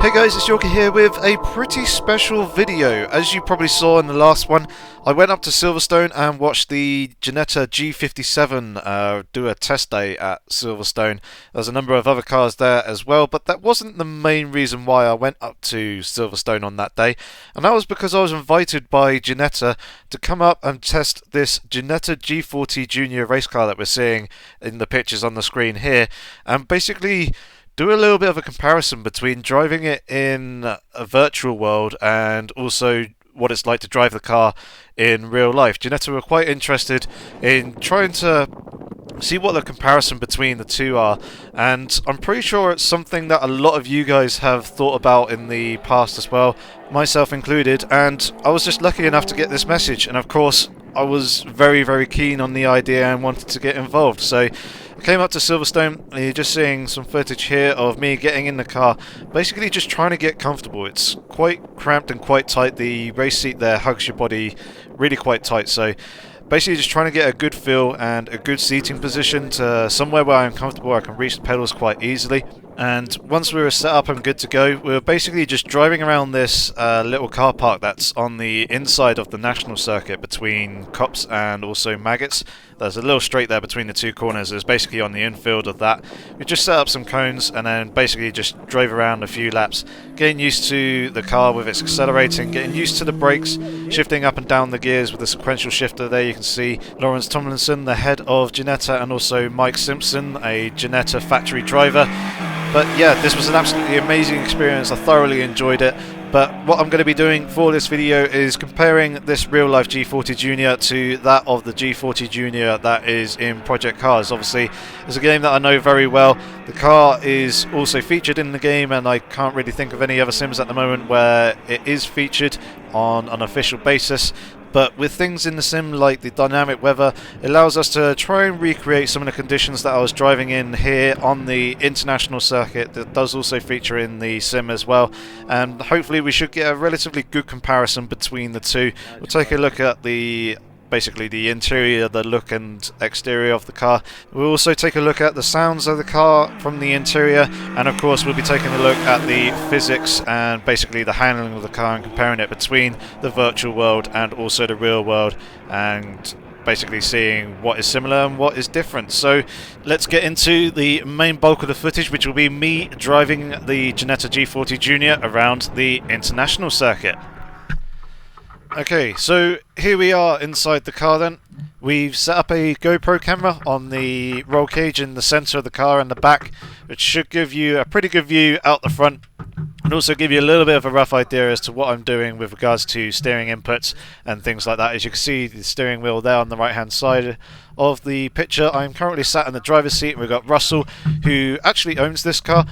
Hey guys, it's Yorkie here with a pretty special video. As you probably saw in the last one, I went up to Silverstone and watched the Ginetta G57 do a test day at Silverstone. There's a number of other cars there as well, but that wasn't the main reason why I went up to Silverstone on that day. And that was because I was invited by Ginetta to come up and test this Ginetta G40 Junior race car that we're seeing in the pictures on the screen here. And basically do a little bit of a comparison between driving it in a virtual world and also what it's like to drive the car in real life. Ginetta were quite interested in trying to see what the comparison between the two are, and I'm pretty sure it's something that a lot of you guys have thought about in the past as well, myself included, and I was just lucky enough to get this message, and of course I was very keen on the idea and wanted to get involved. So I came up to Silverstone, and you're just seeing some footage here of me getting in the car, basically just trying to get comfortable. It's quite cramped and quite tight. The race seat there hugs your body really quite tight, so basically just trying to get a good feel and a good seating position to somewhere where I'm comfortable, I can reach the pedals quite easily. And once we were set up and good to go, we were basically just driving around this little car park that's on the inside of the national circuit between Cops and also Maggots. There's a little straight there between the two corners. It's basically on the infield of that. We just set up some cones and then basically just drove around a few laps, getting used to the car with its accelerating, getting used to the brakes, shifting up and down the gears with the sequential shifter there. You can see Lawrence Tomlinson, the head of Ginetta, and also Mike Simpson, a Ginetta factory driver. But yeah, this was an absolutely amazing experience. I thoroughly enjoyed it. But what I'm going to be doing for this video is comparing this real-life G40 Junior to that of the G40 Junior that is in Project Cars. Obviously, it's a game that I know very well. The car is also featured in the game, and I can't really think of any other sims at the moment where it is featured on an official basis. But with things in the sim like the dynamic weather, it allows us to try and recreate some of the conditions that I was driving in here on the international circuit that does also feature in the sim as well. And hopefully we should get a relatively good comparison between the two. We'll take a look at basically the interior, the look and exterior of the car. We'll also take a look at the sounds of the car from the interior, and of course we'll be taking a look at the physics and basically the handling of the car and comparing it between the virtual world and also the real world, and basically seeing what is similar and what is different. So let's get into the main bulk of the footage, which will be me driving the Ginetta G40 Junior around the international circuit. Okay, so here we are inside the car then. We've set up a GoPro camera on the roll cage in the centre of the car and the back, which should give you a pretty good view out the front and also give you a little bit of a rough idea as to what I'm doing with regards to steering inputs and things like that. As you can see, the steering wheel there on the right hand side of the picture. I'm currently sat in the driver's seat, and we've got Russell, who actually owns this car.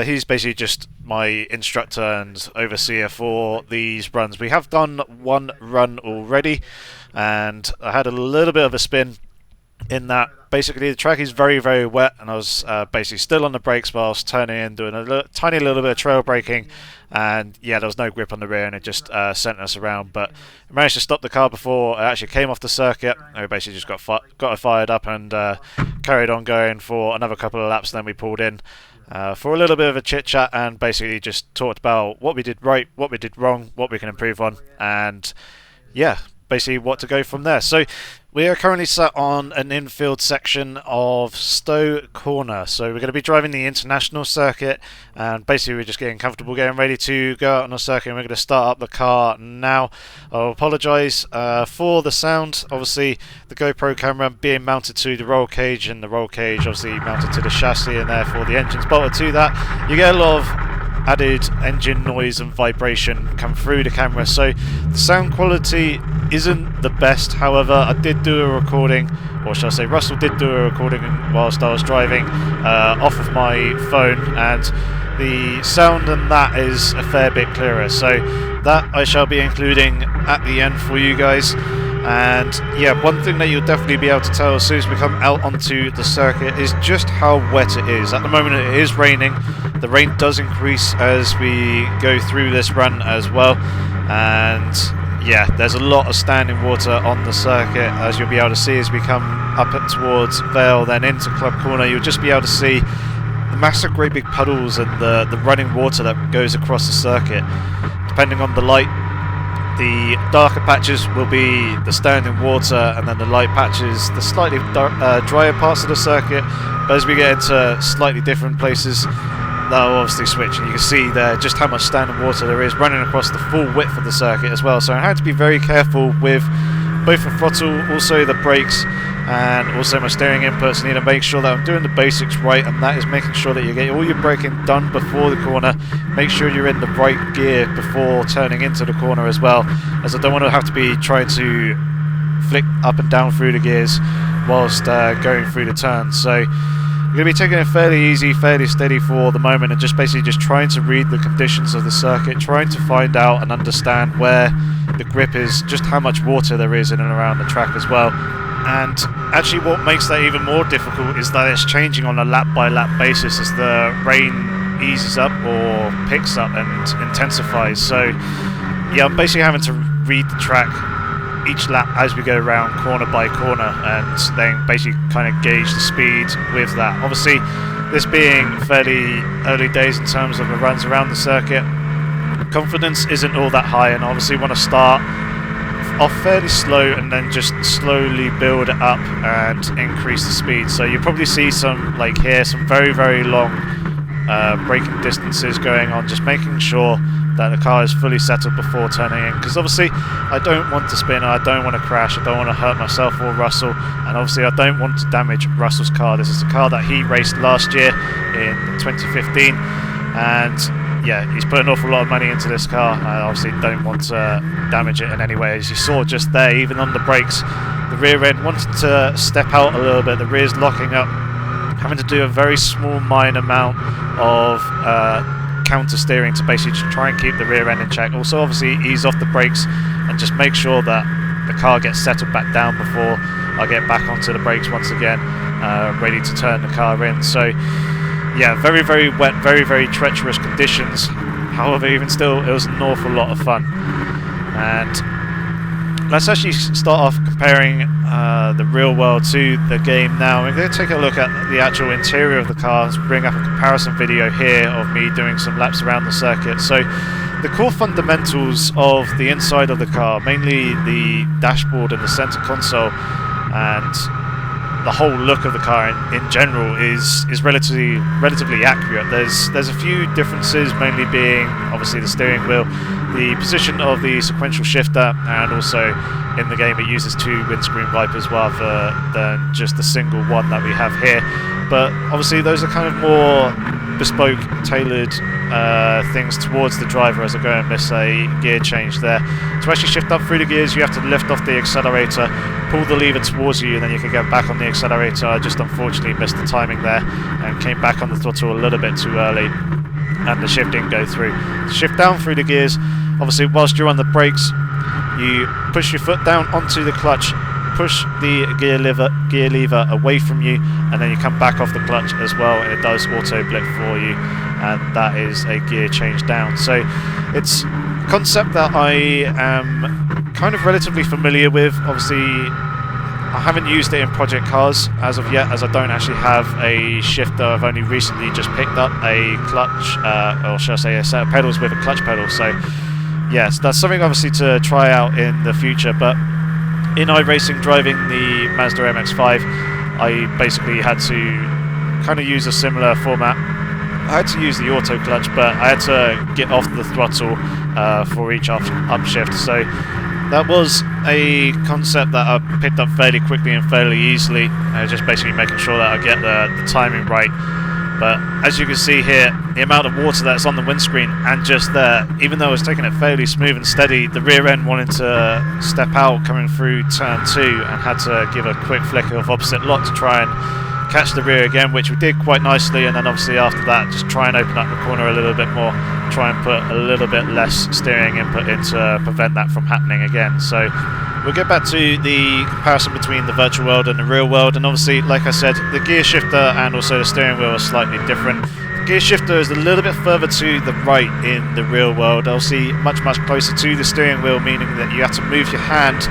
He's basically just my instructor and overseer for these runs. We have done one run already, and I had a little bit of a spin in that. Basically the track is very wet, and I was basically still on the brakes whilst turning in, doing a tiny little bit of trail braking, and yeah, there was no grip on the rear and it just sent us around. But I managed to stop the car before it actually came off the circuit. I basically just got it fired up and carried on going for another couple of laps. Then we pulled in for a little bit of a chit chat and basically just talked about what we did right, what we did wrong, what we can improve on, and yeah, basically what to go from there. So we are currently sat on an infield section of Stowe Corner. So we're going to be driving the international circuit, and basically we're just getting comfortable, getting ready to go out on the circuit, and we're going to start up the car now. I'll apologise for the sound. Obviously the GoPro camera being mounted to the roll cage, and the roll cage obviously mounted to the chassis, and therefore the engine's bolted to that. You get a lot of added engine noise and vibration come through the camera, so the sound quality isn't the best. However, I did do a recording, or shall I say Russell did do a recording whilst I was driving off of my phone, and the sound and that is a fair bit clearer, so that I shall be including at the end for you guys. And yeah, one thing that you'll definitely be able to tell as soon as we come out onto the circuit is just how wet it is. At the moment it is raining. The rain does increase as we go through this run as well, and yeah, there's a lot of standing water on the circuit, as you'll be able to see as we come up towards Vale, then into Club Corner. You'll just be able to see massive great big puddles and the running water that goes across the circuit. Depending on the light, the darker patches will be the standing water, and then the light patches the slightly drier parts of the circuit. But as we get into slightly different places, that will obviously switch, and you can see there just how much standing water there is running across the full width of the circuit as well. So I had to be very careful with both the throttle, also the brakes, and also my steering inputs. I need to make sure that I'm doing the basics right, and that is making sure that you get all your braking done before the corner. Make sure you're in the right gear before turning into the corner as well, as I don't want to have to be trying to flick up and down through the gears whilst going through the turn. So I'm going to be taking it fairly easy, fairly steady for the moment, and just basically just trying to read the conditions of the circuit, trying to find out and understand where the grip is, just how much water there is in and around the track as well. And actually what makes that even more difficult is that it's changing on a lap by lap basis as the rain eases up or picks up and intensifies. So yeah, I'm basically having to read the track each lap as we go around corner by corner, and then basically kind of gauge the speed with that. Obviously, this being fairly early days in terms of the runs around the circuit, confidence isn't all that high, and obviously want to start off fairly slow and then just slowly build it up and increase the speed. So you'll probably see some, like here, some very long braking distances going on, just making sure that the car is fully settled before turning in, because obviously I don't want to spin, I don't want to crash, I don't want to hurt myself or Russell, and obviously I don't want to damage Russell's car. This is a car that he raced last year in 2015, and yeah, he's put an awful lot of money into this car. I obviously don't want to damage it in any way. As you saw just there, even on the brakes, the rear end wanted to step out a little bit, the rear's locking up, having to do a very small minor amount of counter steering to basically just try and keep the rear end in check. Also obviously ease off the brakes and just make sure that the car gets settled back down before I get back onto the brakes once again, ready to turn the car in. So yeah, very wet, very treacherous conditions. However, even still, it was an awful lot of fun. And let's actually start off comparing the real world to the game now. We're going to take a look at the actual interior of the car, bring up a comparison video here of me doing some laps around the circuit. So the core fundamentals of the inside of the car, mainly the dashboard and the center console, and the whole look of the car in general is relatively accurate. There's a few differences, mainly being obviously the steering wheel, the position of the sequential shifter, and also in the game it uses two windscreen wipers rather than just the single one that we have here. But obviously those are kind of more bespoke, tailored things towards the driver, as I go and miss a gear change there. To actually shift up through the gears, you have to lift off the accelerator, pull the lever towards you, and then you can get back on the accelerator. I just unfortunately missed the timing there and came back on the throttle a little bit too early, and the shift didn't go through. To shift down through the gears, obviously whilst you're on the brakes, you push your foot down onto the clutch, push the gear lever away from you, and then you come back off the clutch as well, and it does auto blip for you, and that is a gear change down. So it's a concept that I am kind of relatively familiar with. Obviously I haven't used it in project cars as of yet, as I don't actually have a shifter. I've only recently just picked up a clutch, or should I say a set of pedals with a clutch pedal. So yes, that's something obviously to try out in the future. But in iRacing, driving the Mazda MX-5, I basically had to kind of use a similar format. I had to use the auto clutch, but I had to get off the throttle for each upshift. So that was a concept that I picked up fairly quickly and fairly easily, just basically making sure that I get the timing right. But as you can see here, the amount of water that's on the windscreen, and just there, even though I was taking it fairly smooth and steady, the rear end wanted to step out coming through turn 2 and had to give a quick flick of opposite lock to try and catch the rear again, which we did quite nicely. And then obviously after that, just try and open up the corner a little bit more, try and put a little bit less steering input in to prevent that from happening again. So we'll get back to the comparison between the virtual world and the real world, and obviously, like I said, the gear shifter and also the steering wheel are slightly different. The gear shifter is a little bit further to the right in the real world, obviously much closer to the steering wheel, meaning that you have to move your hand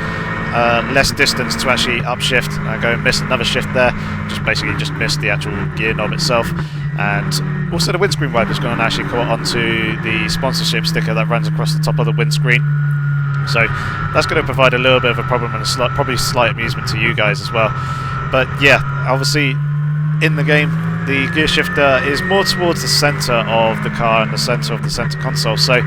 less distance to actually upshift and go and miss another shift there. Just missed the actual gear knob itself. And also the windscreen wiper is going to actually caught onto the sponsorship sticker that runs across the top of the windscreen. So that's going to provide a little bit of a problem and probably slight amusement to you guys as well. But yeah, obviously in the game the gear shifter is more towards the centre of the car and the centre of the centre console, so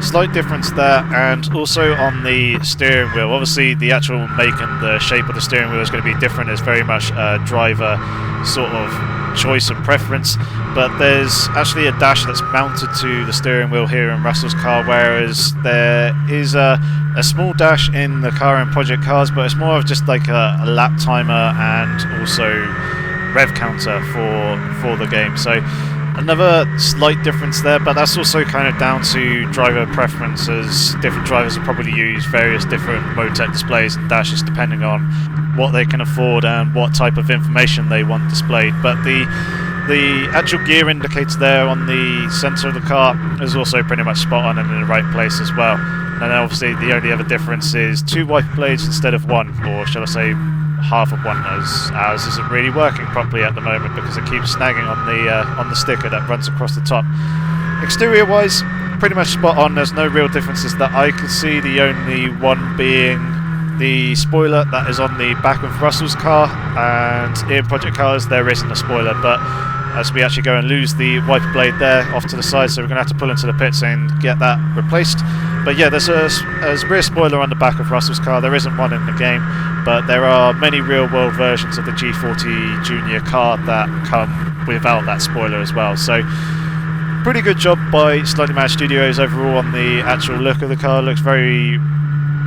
slight difference there. And also on the steering wheel, obviously the actual make and the shape of the steering wheel is going to be different. It's very much a driver sort of choice and preference, but there's actually a dash that's mounted to the steering wheel here in Russell's car, whereas there is a small dash in the car in Project Cars, but it's more of just like a lap timer and also rev counter for the game. So another slight difference there, but that's also kind of down to driver preferences. Different drivers will probably use various different Motec displays and dashes depending on what they can afford and what type of information they want displayed. But the actual gear indicator there on the centre of the car is also pretty much spot on and in the right place as well. And then obviously the only other difference is 2 wiper blades instead of 1, or shall I say half of 1, as ours isn't really working properly at the moment because it keeps snagging on the sticker that runs across the top. Exterior wise, pretty much spot on. There's no real differences that I could see, the only one being the spoiler that is on the back of Russell's car, and in Project Cars there isn't a spoiler, but as we actually go and lose the wiper blade there off to the side, so we're going to have to pull into the pits and get that replaced. But yeah, there's a rear spoiler on the back of Russell's car. There isn't one in the game, but there are many real-world versions of the G40 Junior car that come without that spoiler as well. So pretty good job by Slightly Mad Studios overall on the actual look of the car. Looks very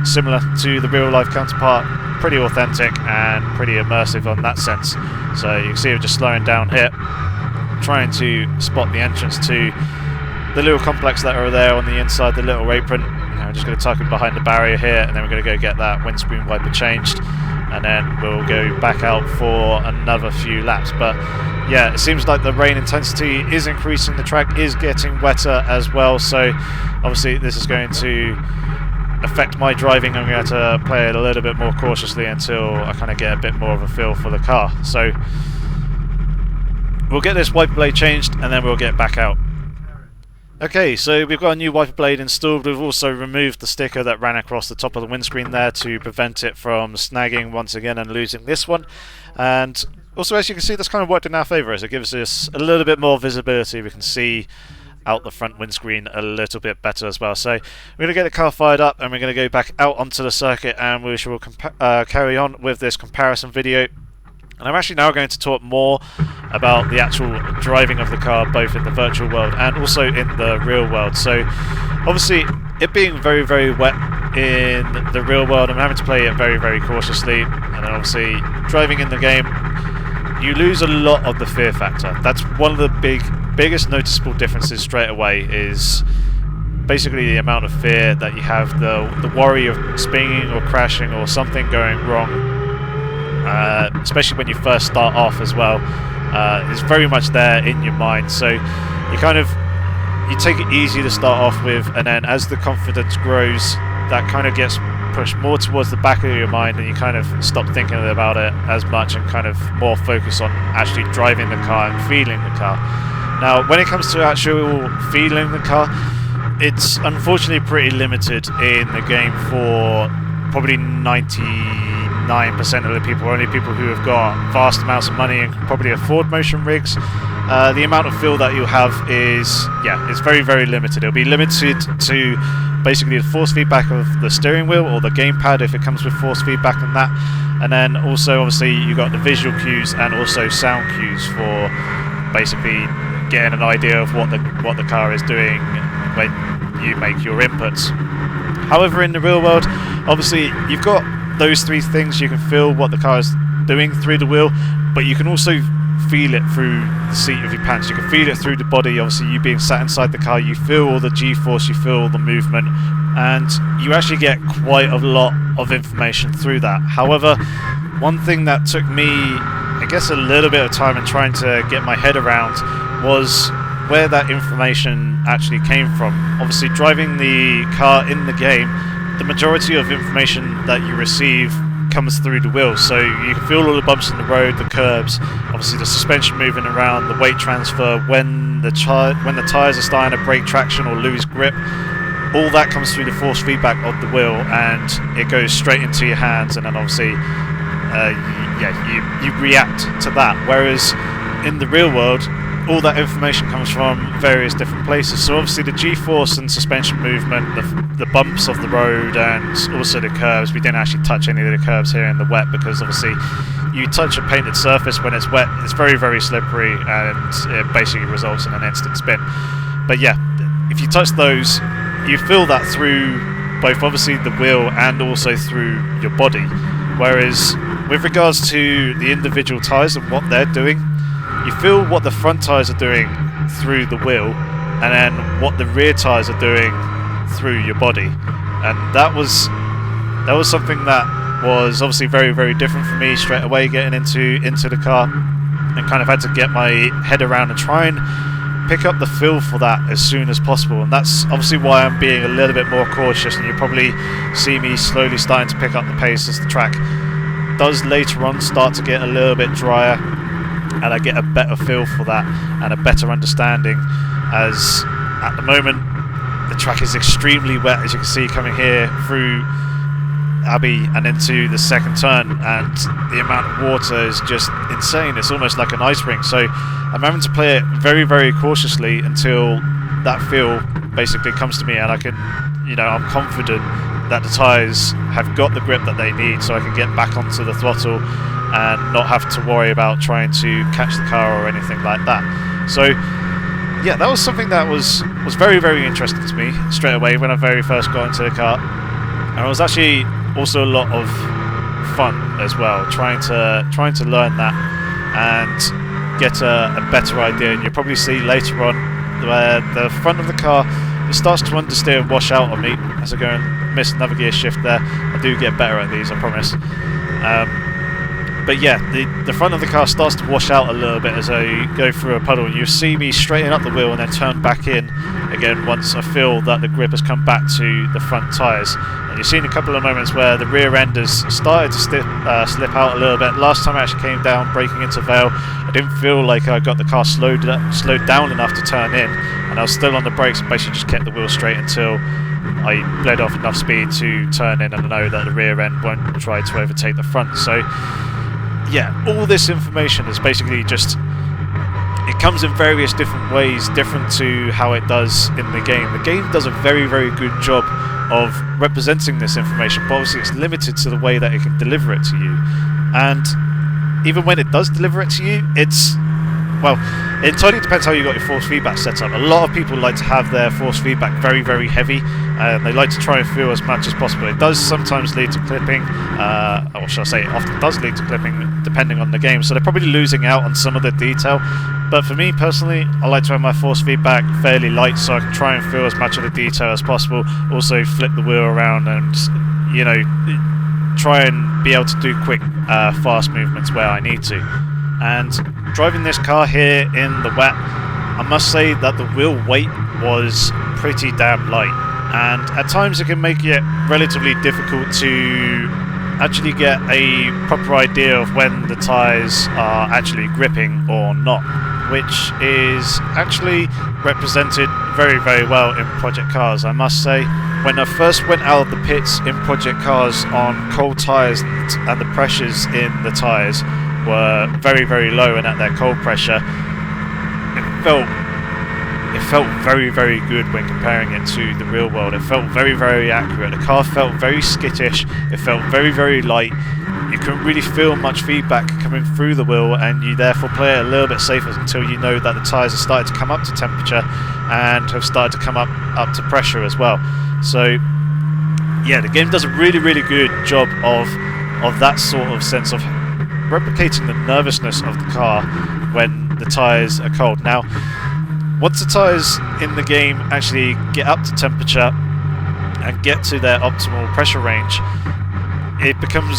similar to the real-life counterpart, pretty authentic and pretty immersive on that sense. So you can see it just slowing down here, trying to spot the entrance to the little complex that are there on the inside, the little apron. I'm just going to tuck it behind the barrier here, and then we're going to go get that windscreen wiper changed, and then we'll go back out for another few laps. But yeah, it seems like the rain intensity is increasing, the track is getting wetter as well, so obviously this is going to affect my driving. I'm going to have to play it a little bit more cautiously until I kind of get a bit more of a feel for the car. So we'll get this wiper blade changed and then we'll get back out. Okay, so we've got a new wiper blade installed. We've also removed the sticker that ran across the top of the windscreen there to prevent it from snagging once again and losing this one. And also, as you can see, that's kind of worked in our favour as it gives us a little bit more visibility. We can see out the front windscreen a little bit better as well. So we're going to get the car fired up and we're going to go back out onto the circuit, and we shall carry on with this comparison video. And I'm actually now going to talk more about the actual driving of the car, both in the virtual world and also in the real world. So obviously it being very, very wet in the real world, I'm having to play it very, very cautiously. And then obviously driving in the game, you lose a lot of the fear factor. That's one of the biggest noticeable differences straight away, is basically the amount of fear that you have, the worry of spinning or crashing or something going wrong. Especially when you first start off as well, it's very much there in your mind. So you take it easy to start off with, and then as the confidence grows, that kind of gets pushed more towards the back of your mind, and you kind of stop thinking about it as much and kind of more focus on actually driving the car and feeling the car. Now, when it comes to actual feeling the car, it's unfortunately pretty limited in the game for probably 99% of the people, only people who have got vast amounts of money and can probably afford motion rigs. The amount of feel that you have is, it's very, very limited. It'll be limited to basically the force feedback of the steering wheel or the gamepad if it comes with force feedback and that. And then also obviously you've got the visual cues and also sound cues for basically getting an idea of what the car is doing when you make your inputs. However, in the real world, obviously you've got those three things. You can feel what the car is doing through the wheel, but you can also feel it through the seat of your pants. You can feel it through the body. Obviously, you being sat inside the car, you feel all the G-force, you feel all the movement, and you actually get quite a lot of information through that. However, one thing that took me, I guess, a little bit of time in trying to get my head around was where that information actually came from. Obviously, driving the car in the game, the majority of information that you receive comes through the wheel, so you can feel all the bumps in the road, the curbs, obviously the suspension moving around, the weight transfer, when the tyres are starting to break traction or lose grip. All that comes through the force feedback of the wheel, and it goes straight into your hands, and then obviously you react to that. Whereas in the real world, all that information comes from various different places. So obviously the G-force and suspension movement, the bumps of the road, and also the curves. We didn't actually touch any of the curves here in the wet, because obviously you touch a painted surface when it's wet, it's very, very slippery, and it basically results in an instant spin. But yeah, if you touch those, you feel that through both obviously the wheel and also through your body. Whereas with regards to the individual tyres and what they're doing, you feel what the front tyres are doing through the wheel, and then what the rear tyres are doing through your body. And that was something that was obviously very, very different for me straight away getting into the car, and kind of had to get my head around and try and pick up the feel for that as soon as possible. And that's obviously why I'm being a little bit more cautious, and you probably see me slowly starting to pick up the pace as the track does later on start to get a little bit drier, and I get a better feel for that and a better understanding, as at the moment the track is extremely wet, as you can see coming here through Abbey and into the second turn, and the amount of water is just insane. It's almost like an ice rink, so I'm having to play it very, very cautiously until that feel basically comes to me, and I can, I'm confident that the tyres have got the grip that they need, so I can get back onto the throttle and not have to worry about trying to catch the car or anything like that. So yeah, that was something that was very, very interesting to me straight away when I very first got into the car, and it was actually also a lot of fun as well, trying to learn that and get a better idea. And you'll probably see later on where the front of the car, it starts to understeer and wash out on me as I go and miss another gear shift there. I do get better at these, I promise. But yeah, the front of the car starts to wash out a little bit as I go through a puddle, and you see me straighten up the wheel and then turn back in again once I feel that the grip has come back to the front tyres. And you've seen a couple of moments where the rear end has started to slip out a little bit. Last time I actually came down braking into Vale, I didn't feel like I got the car slowed down enough to turn in, and I was still on the brakes and basically just kept the wheel straight until I bled off enough speed to turn in and know that the rear end won't try to overtake the front. So yeah, all this information is basically just, it comes in various different ways, different to how it does in the game. The game does a very, very good job of representing this information, but obviously it's limited to the way that it can deliver it to you. And even when it does deliver it to you, it's, well, it entirely depends how you got your force feedback set up. A lot of people like to have their force feedback very, very heavy, and they like to try and feel as much as possible. It does sometimes lead to clipping, or shall I say, it often does lead to clipping depending on the game, so they're probably losing out on some of the detail. But for me personally, I like to have my force feedback fairly light so I can try and feel as much of the detail as possible. Also flip the wheel around and, try and be able to do quick, fast movements where I need to. And driving this car here in the wet, I must say that the wheel weight was pretty damn light, and at times it can make it relatively difficult to actually get a proper idea of when the tyres are actually gripping or not, which is actually represented very, very well in Project Cars, I must say. When I first went out of the pits in Project Cars on cold tyres and the pressures in the tyres were very, very low and at their cold pressure, it felt very, very good when comparing it to the real world. It felt very, very accurate. The car felt very skittish. It felt very, very light. You couldn't really feel much feedback coming through the wheel, and you therefore play it a little bit safer until you know that the tyres have started to come up to temperature and have started to come up to pressure as well. So yeah, the game does a really, really good job of that sort of sense of replicating the nervousness of the car when the tyres are cold. Now, once the tyres in the game actually get up to temperature and get to their optimal pressure range, it becomes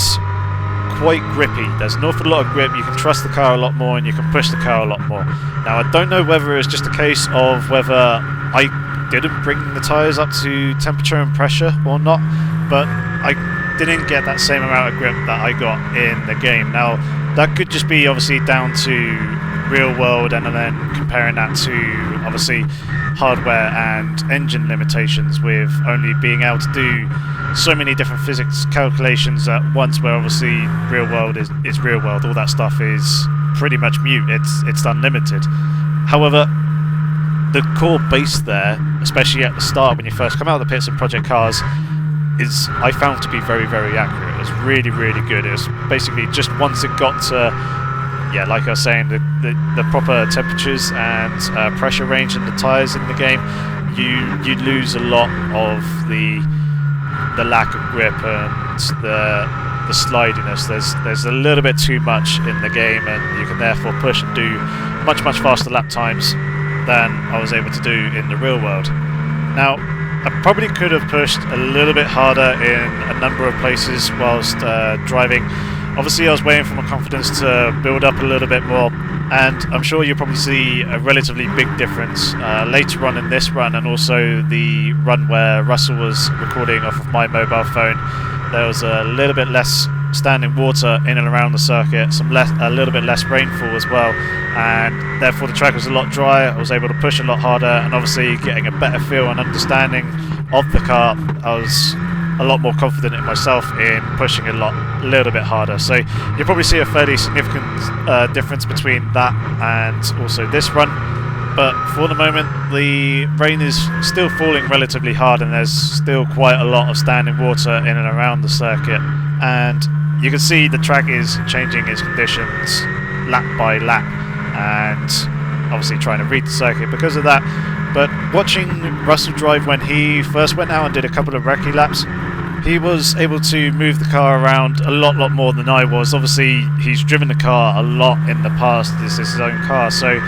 quite grippy. There's an awful lot of grip. You can trust the car a lot more and you can push the car a lot more. Now, I don't know whether it's just a case of whether I didn't bring the tyres up to temperature and pressure or not, but I didn't get that same amount of grip that I got in the game. Now, that could just be obviously down to real world, and then comparing that to obviously hardware and engine limitations, with only being able to do so many different physics calculations at once, where obviously real world is real world. All that stuff is pretty much mute. It's unlimited. However, the core base there, especially at the start when you first come out of the pits in Project Cars, is I found to be very, very accurate. It was really, really good. It was basically just once it got to, yeah, like I was saying, the proper temperatures and pressure range in the tyres in the game, you lose a lot of the lack of grip and the slidiness. There's a little bit too much in the game, and you can therefore push and do much faster lap times than I was able to do in the real world. Now, I probably could have pushed a little bit harder in a number of places whilst driving. Obviously, I was waiting for my confidence to build up a little bit more, and I'm sure you'll probably see a relatively big difference later on in this run, and also the run where Russell was recording off of my mobile phone. There was a little bit less standing water in and around the circuit, a little bit less rainfall as well, and therefore the track was a lot drier. I was able to push a lot harder, and obviously getting a better feel and understanding of the car, I was a lot more confident in myself in pushing a little bit harder. So you'll probably see a fairly significant difference between that and also this run. But for the moment, the rain is still falling relatively hard, and there's still quite a lot of standing water in and around the circuit. And you can see the track is changing its conditions lap by lap, and obviously trying to read the circuit because of that. But watching Russell drive when he first went out and did a couple of recce laps, he was able to move the car around a lot more than I was. Obviously, he's driven the car a lot in the past. This is his own car, so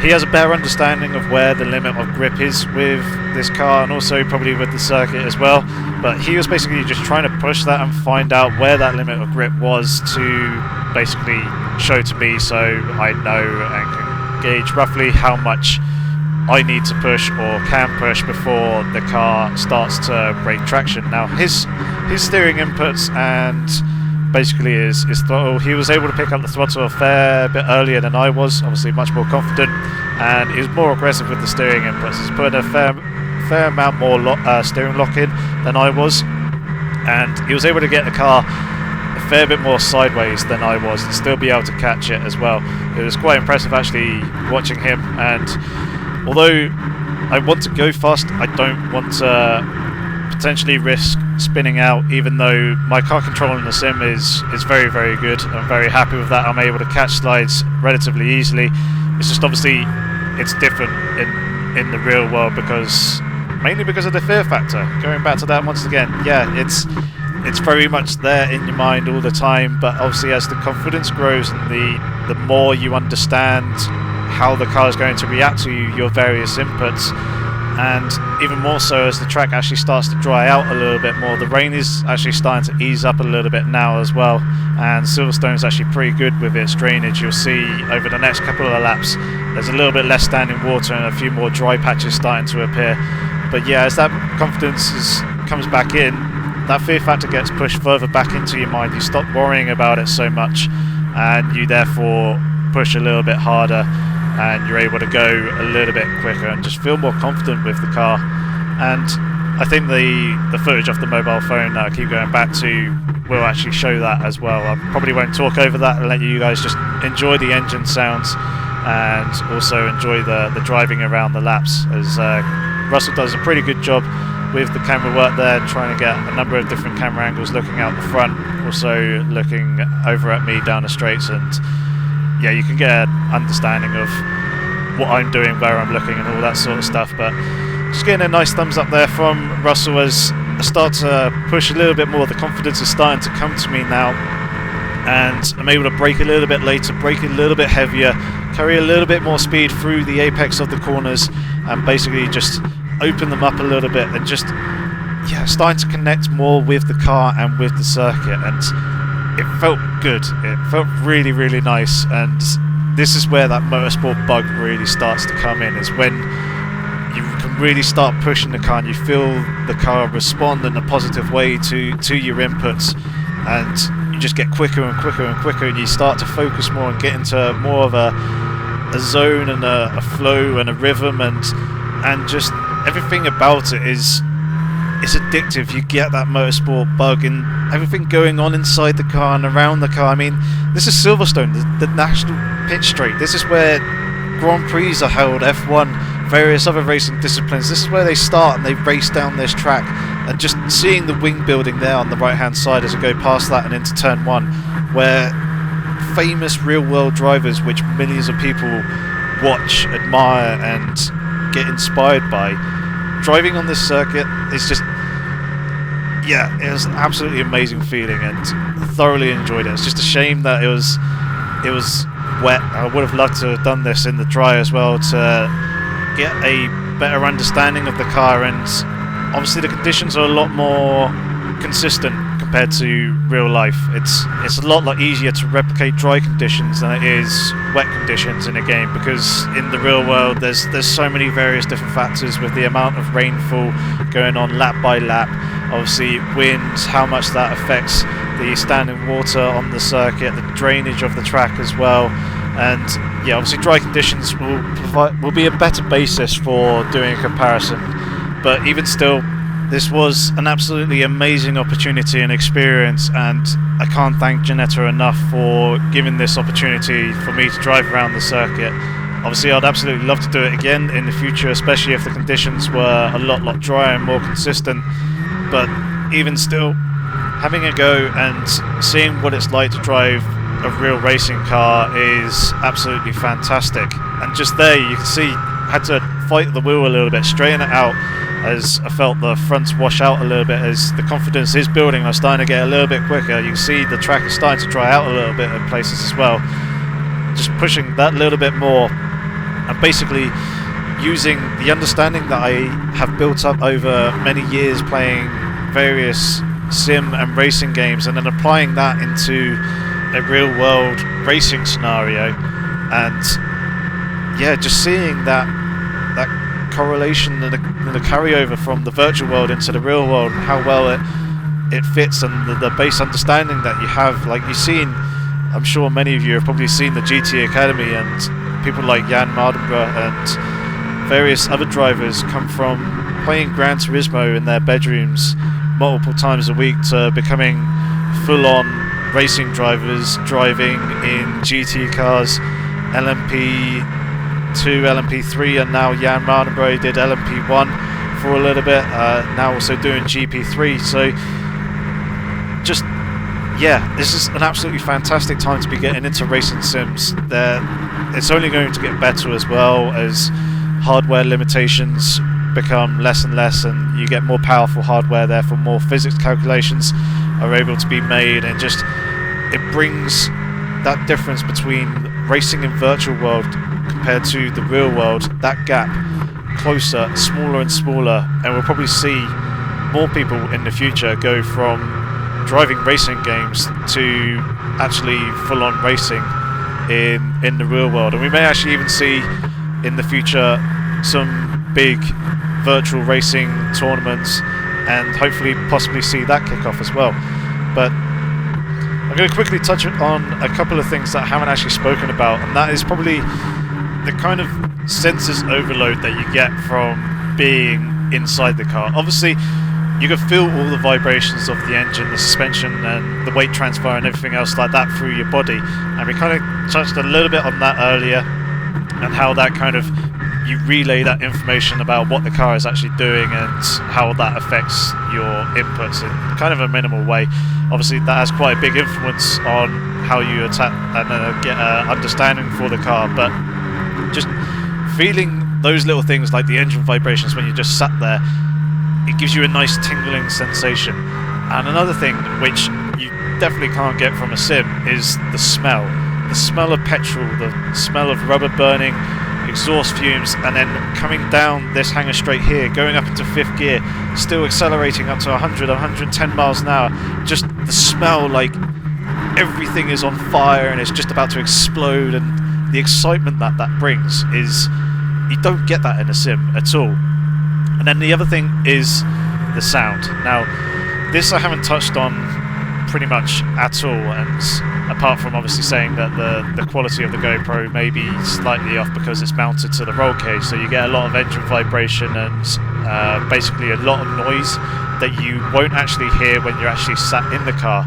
he has a better understanding of where the limit of grip is with this car, and also probably with the circuit as well. But he was basically just trying to push that and find out where that limit of grip was to basically show to me, so I know and can gauge roughly how much I need to push or can push before the car starts to break traction. Now, his steering inputs and basically his throttle, he was able to pick up the throttle a fair bit earlier than I was, obviously much more confident, and he was more aggressive with the steering inputs. He's put a fair amount more steering lock in than I was, and he was able to get the car a fair bit more sideways than I was and still be able to catch it as well. It was quite impressive actually watching him, and although I want to go fast, I don't want to potentially risk spinning out, even though my car control in the sim is very, very good. I'm very happy with that. I'm able to catch slides relatively easily. It's just obviously it's different in the real world, mainly because of the fear factor. Going back to that once again, yeah, it's very much there in your mind all the time, but obviously as the confidence grows and the more you understand how the car is going to react to your various inputs, and even more so as the track actually starts to dry out a little bit more. The rain is actually starting to ease up a little bit now as well, and Silverstone is actually pretty good with its drainage. You'll see over the next couple of laps there's a little bit less standing water and a few more dry patches starting to appear. But yeah, as that confidence comes back in, that fear factor gets pushed further back into your mind. You stop worrying about it so much, and you therefore push a little bit harder, and you're able to go a little bit quicker and just feel more confident with the car. And I think the footage off the mobile phone that I keep going back to will actually show that as well. I probably won't talk over that and let you guys just enjoy the engine sounds and also enjoy the driving around the laps, as Russell does a pretty good job with the camera work there, trying to get a number of different camera angles, looking out the front, also looking over at me down the straights, and yeah, you can get an understanding of what I'm doing, where I'm looking and all that sort of stuff. But just getting a nice thumbs up there from Russell as I start to push a little bit more. The confidence is starting to come to me now, and I'm able to brake a little bit later, brake a little bit heavier, carry a little bit more speed through the apex of the corners, and basically just open them up a little bit, and just starting to connect more with the car and with the circuit. And it felt good. It felt really, really nice, and this is where that motorsport bug really starts to come in, is when you can really start pushing the car, and you feel the car respond in a positive way to your inputs, and you just get quicker and quicker and quicker, and you start to focus more and get into more of a zone and a flow and a rhythm, and just everything about it is addictive. You get that motorsport bug and everything going on inside the car and around the car. I mean, this is Silverstone, the national pitch straight. This is where Grand Prix are held, F1, various other racing disciplines. This is where they start and they race down this track. And just seeing the wing building there on the right hand side as we go past that and into turn 1, where famous real world drivers, which millions of people watch, admire and get inspired by, driving on this circuit is just, yeah, it was an absolutely amazing feeling and thoroughly enjoyed it. It's just a shame that it was wet. I would have loved to have done this in the dry as well to get a better understanding of the car, and obviously the conditions are a lot more consistent compared to real life. It's a lot easier to replicate dry conditions than it is wet conditions in a game, because in the real world there's so many various different factors with the amount of rainfall going on lap by lap, obviously winds, how much that affects the standing water on the circuit, the drainage of the track as well, and yeah, obviously dry conditions will be a better basis for doing a comparison. But even still, this was an absolutely amazing opportunity and experience, and I can't thank Ginetta enough for giving this opportunity for me to drive around the circuit. Obviously, I'd absolutely love to do it again in the future, especially if the conditions were a lot drier and more consistent. But even still, having a go and seeing what it's like to drive a real racing car is absolutely fantastic. And just there, you can see, I had to fight the wheel a little bit, straighten it out, as I felt the fronts wash out a little bit as the confidence is building. I'm starting to get a little bit quicker. You can see the track is starting to dry out a little bit in places as well. Just pushing that little bit more, and basically using the understanding that I have built up over many years playing various sim and racing games, and then applying that into a real world racing scenario. And yeah, just seeing that correlation and the carryover from the virtual world into the real world, and how well it fits, and the base understanding that you have. Like, you've seen, I'm sure many of you have probably seen the GT Academy, and people like Jan Mardenborough and various other drivers come from playing Gran Turismo in their bedrooms multiple times a week to becoming full-on racing drivers, driving in GT cars, LMP2, LMP3, and now Jan Mardenborough did LMP1 for a little bit, now also doing GP3. So just, yeah, this is an absolutely fantastic time to be getting into racing sims. It's only going to get better as well as hardware limitations become less and less, and you get more powerful hardware, therefore more physics calculations are able to be made, and just it brings that difference between racing in virtual world compared to the real world, that gap closer, smaller and smaller, and we'll probably see more people in the future go from driving racing games to actually full-on racing in the real world. And we may actually even see in the future some big virtual racing tournaments, and hopefully possibly see that kick off as well. But I'm going to quickly touch on a couple of things that I haven't actually spoken about, and that is probably the kind of senses overload that you get from being inside the car. Obviously, you can feel all the vibrations of the engine, the suspension, and the weight transfer and everything else like that through your body. And we kind of touched a little bit on that earlier, and how that kind of, you relay that information about what the car is actually doing and how that affects your inputs in kind of a minimal way. Obviously, that has quite a big influence on how you attack and get an understanding for the car, but just feeling those little things like the engine vibrations when you just sat there, it gives you a nice tingling sensation. And another thing which you definitely can't get from a sim is the smell. The smell of petrol, the smell of rubber burning, exhaust fumes, and then coming down this hangar straight here, going up into 5th gear, still accelerating up to 100, 110 miles an hour. Just the smell, like everything is on fire and it's just about to explode, and the excitement that brings is you don't get that in a sim at all. And then the other thing is the sound. Now, this I haven't touched on pretty much at all, and apart from obviously saying that the quality of the GoPro may be slightly off because it's mounted to the roll cage, so you get a lot of engine vibration and basically a lot of noise that you won't actually hear when you're actually sat in the car.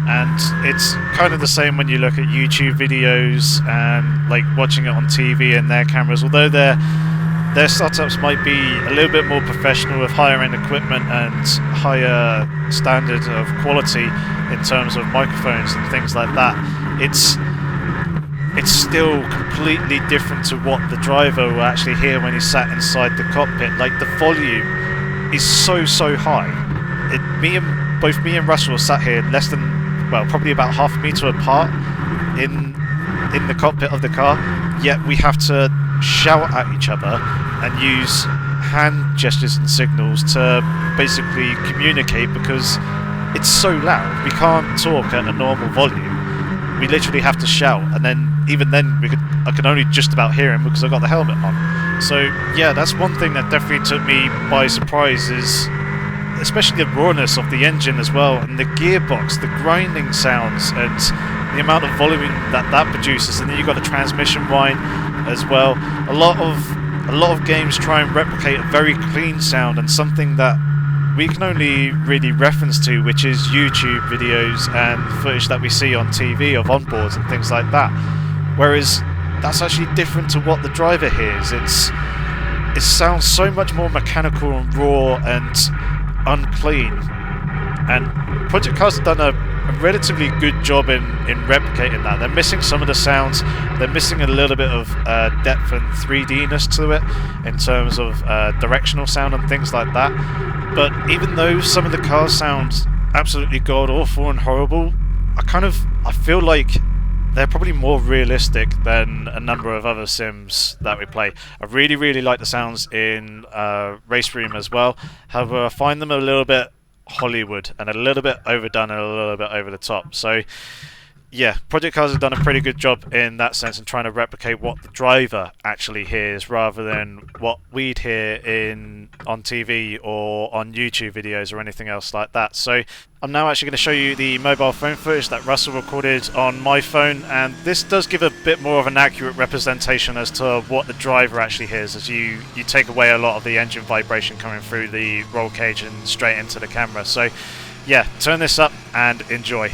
And it's kind of the same when you look at YouTube videos and like watching it on TV and their cameras, although their setups might be a little bit more professional with higher end equipment and higher standard of quality in terms of microphones and things like that. It's still completely different to what the driver will actually hear when he's sat inside the cockpit. Like, the volume is so high. Both me and Russell sat here less than, well, probably about half a meter apart in the cockpit of the car, yet we have to shout at each other and use hand gestures and signals to basically communicate because it's so loud. We can't talk at a normal volume. We literally have to shout, and then even then I can only just about hear him because I got the helmet on. So yeah, that's one thing that definitely took me by surprise, is especially the rawness of the engine as well, and the gearbox, the grinding sounds, and the amount of volume that produces. And then you've got the transmission whine as well. A lot of games try and replicate a very clean sound, and something that we can only really reference to, which is YouTube videos and footage that we see on TV of onboards and things like that. Whereas that's actually different to what the driver hears. It sounds so much more mechanical and raw and unclean. And Project Cars have done a relatively good job in replicating that. They're missing some of the sounds, they're missing a little bit of depth and 3D-ness to it in terms of directional sound and things like that. But even though some of the cars sound absolutely god-awful and horrible, I feel like they're probably more realistic than a number of other sims that we play. I really like the sounds in Race Room as well. However, I find them a little bit Hollywood and a little bit overdone and a little bit over the top. So yeah, Project Cars have done a pretty good job in that sense in trying to replicate what the driver actually hears rather than what we'd hear on TV or on YouTube videos or anything else like that. So I'm now actually going to show you the mobile phone footage that Russell recorded on my phone, and this does give a bit more of an accurate representation as to what the driver actually hears, as you take away a lot of the engine vibration coming through the roll cage and straight into the camera. So yeah, turn this up and enjoy.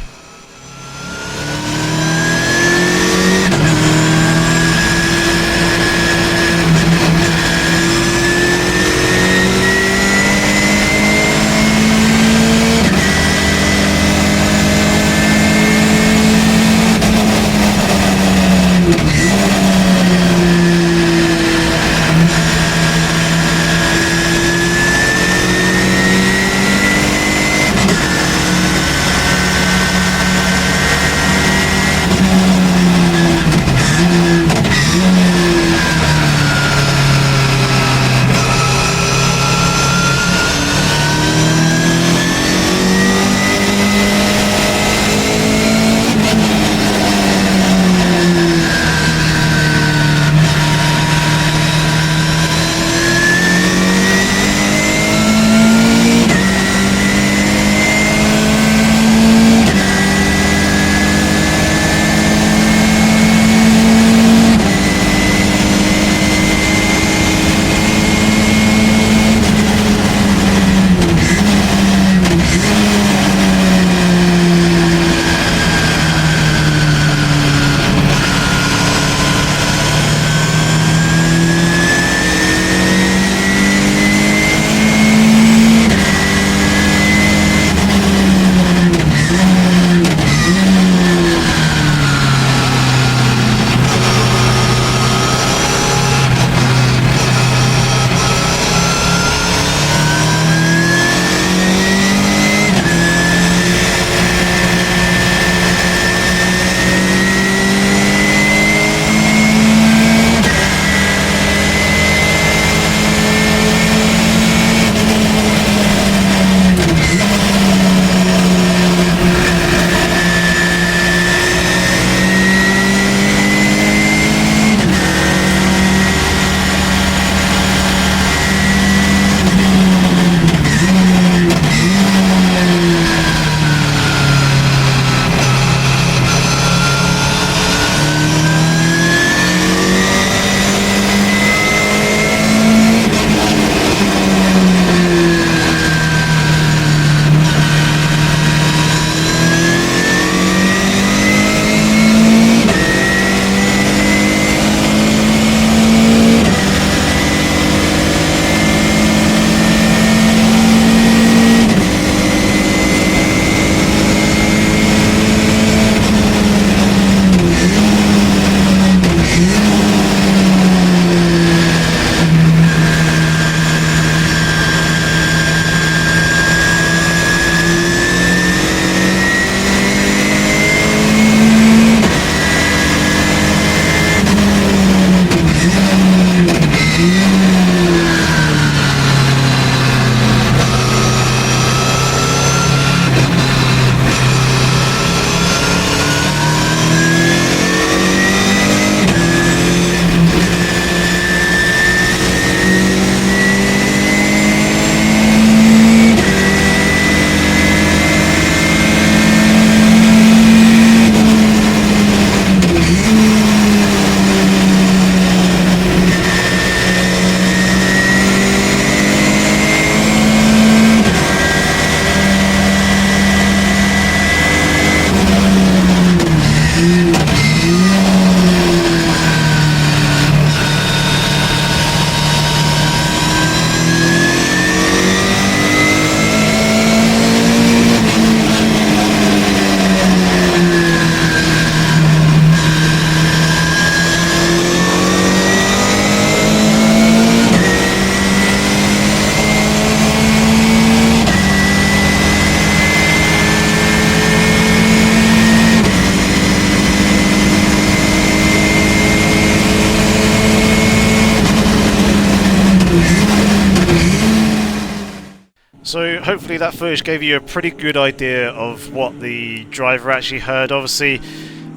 So hopefully that footage gave you a pretty good idea of what the driver actually heard. Obviously,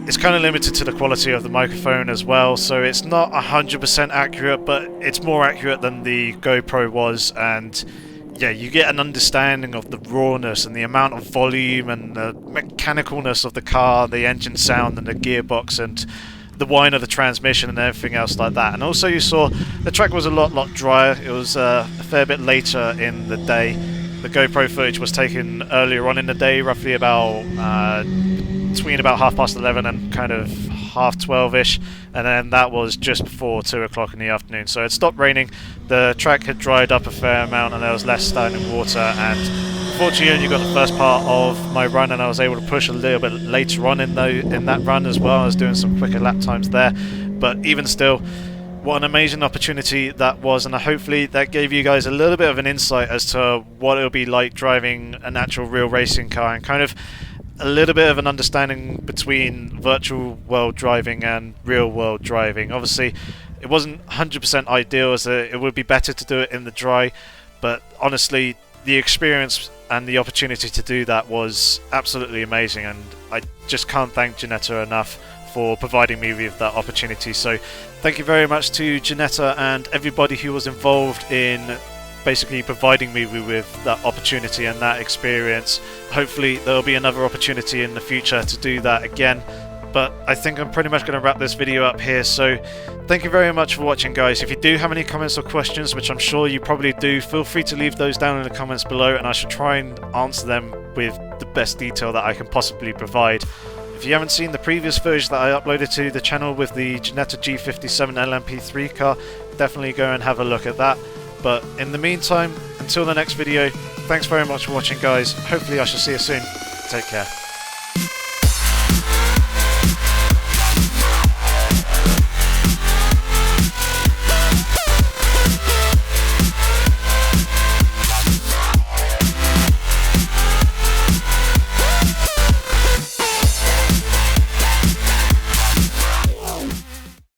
it's kind of limited to the quality of the microphone as well, so it's not 100% accurate, but it's more accurate than the GoPro was, and yeah, you get an understanding of the rawness and the amount of volume and the mechanicalness of the car, the engine sound and the gearbox and the whine of the transmission and everything else like that. And also you saw the track was a lot drier. It was a fair bit later in the day. The GoPro footage was taken earlier on in the day, roughly about between about 11:30 and kind of 12:30ish, and then that was just before 2 o'clock in the afternoon. So it stopped raining, the track had dried up a fair amount, and there was less standing water. And unfortunately, you only got the first part of my run, and I was able to push a little bit later on in that run as well. I was doing some quicker lap times there, but even still, what an amazing opportunity that was, and hopefully that gave you guys a little bit of an insight as to what it'll be like driving an actual real racing car, and kind of a little bit of an understanding between virtual world driving and real world driving. Obviously, it wasn't 100% ideal, as it would be better to do it in the dry, but honestly, the experience and the opportunity to do that was absolutely amazing, and I just can't thank Ginetta enough for providing me with that opportunity. So thank you very much to Ginetta and everybody who was involved in basically providing me with that opportunity and that experience. Hopefully there'll be another opportunity in the future to do that again, but I think I'm pretty much going to wrap this video up here. So thank you very much for watching, guys. If you do have any comments or questions, which I'm sure you probably do, feel free to leave those down in the comments below, and I shall try and answer them with the best detail that I can possibly provide. If you haven't seen the previous footage that I uploaded to the channel with the Ginetta G57 LMP3 car, definitely go and have a look at that. But in the meantime, until the next video, thanks very much for watching, guys. Hopefully I shall see you soon. Take care.